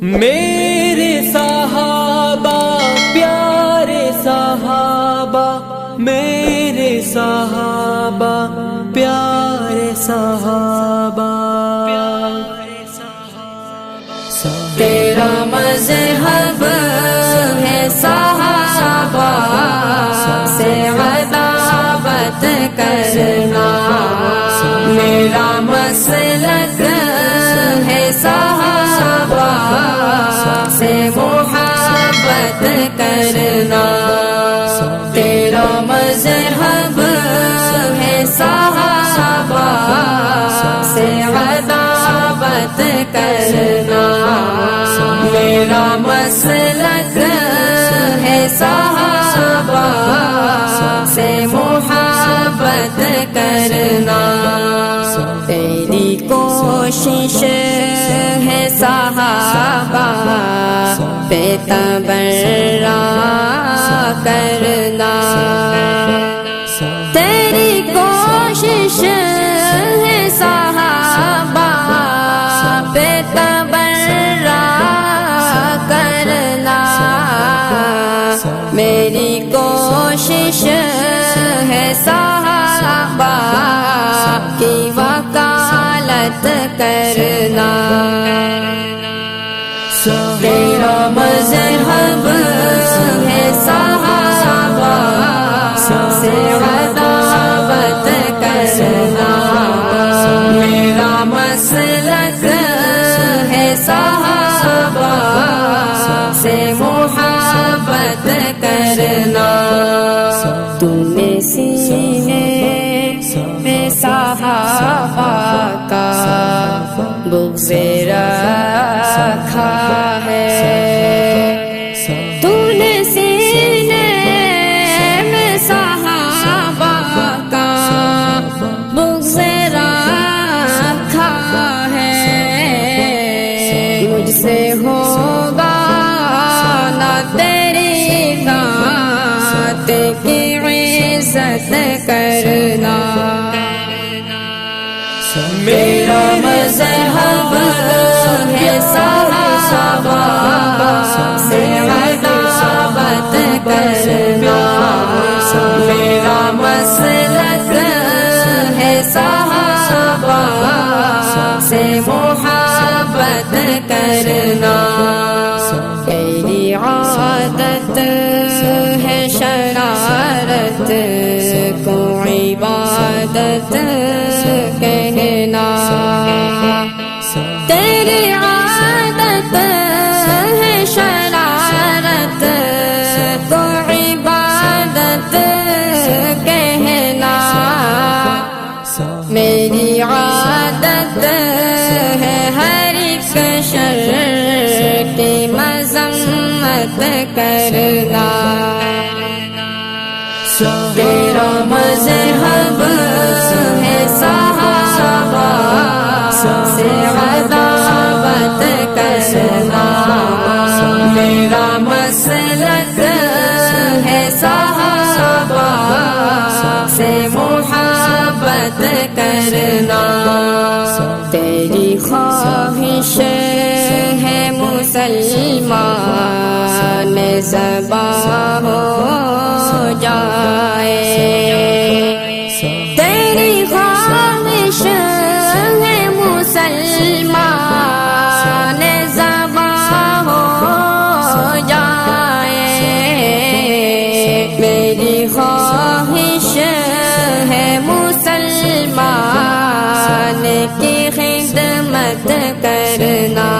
میرے صحابہ پیارے صحابہ، میرے صحابہ پیارے صحابہ، تیرا مذہب ہے صحابہ سے عداوت کرنا، میرا مسلک ہے صحابہ سے محبت کرنا، تیرا مذہب ہے صحابہ سے عداوت کرنا، میرا مسلک ہے صحابہ سے محبت کرنا، تیری کوشش ہے صحابہ پہ تبرہ کرنا، تیری کوشش ہے صحابہ پہ تبرہ کرنا، میری کوشش ہے صحابہ کی وکالت کرنا، تیرا مذہب ہے صحابہ سے عداوت کرنا، میرا مسلک ہے صحابہ سے محبت کرنا، تم نے سینے میں صحابہ کا بغض رکھا ہے، تم نے سینے میں صحابہ کا بغض رکھا ہے، مجھ سے ہوگا نہ تیری ذات کی عزت کرنا، میرا مذہب ہے صحابہ سے عداوت کرنا، میرا مسلک ہے صحابہ سے محبت کرنا، تیری عادت ہے شرارت کو عبادت کہنا، تیری عادت ہے شرارت کو عبادت کہنا، میری عادت ہے ہر ایک شر کی مذمت کرنا، تیرا مذہب ہے صحابہ سے عداوت کرنا، میرا مسلک ہے صحابہ سے محبت کرنا، تیری خواہش ہے مسلمان ذبح ہو جائے، تیری خواہش ہے مسلمان ذبح ہو جائے، میری خواہش ہے مسلمان کی خدمت کرنا،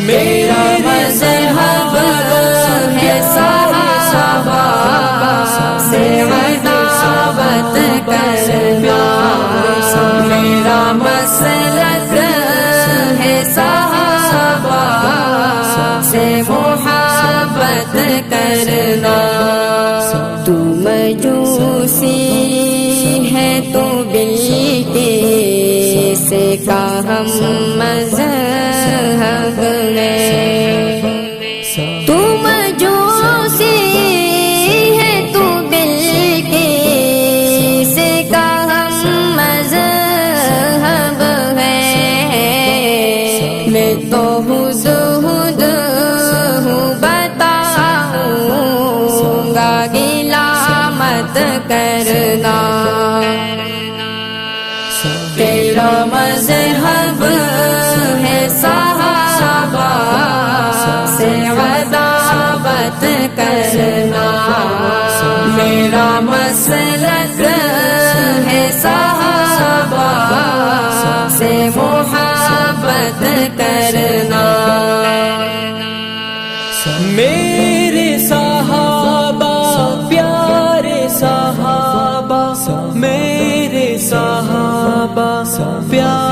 میرا مذہب ہے صحابہ سے عداوت کرنا، میرا مسلک ہے صحابہ سے محبت کرنا، تو مجوسی ہے تو بلقیس کا ہم مذہب ہے، تو مجوسی ہے تو بلقیس کا ہم مذہب ہے، میں تو ہد ہد ہوں بتاؤں گا گلا مت کرنا تیرا مذہب ہے صحابہ سے عداوت کرنا میرا مسلک ہے صحابہ سے محبت کرنا میرے صحابہ پیارے صحابہ میرے صحابہ پیارے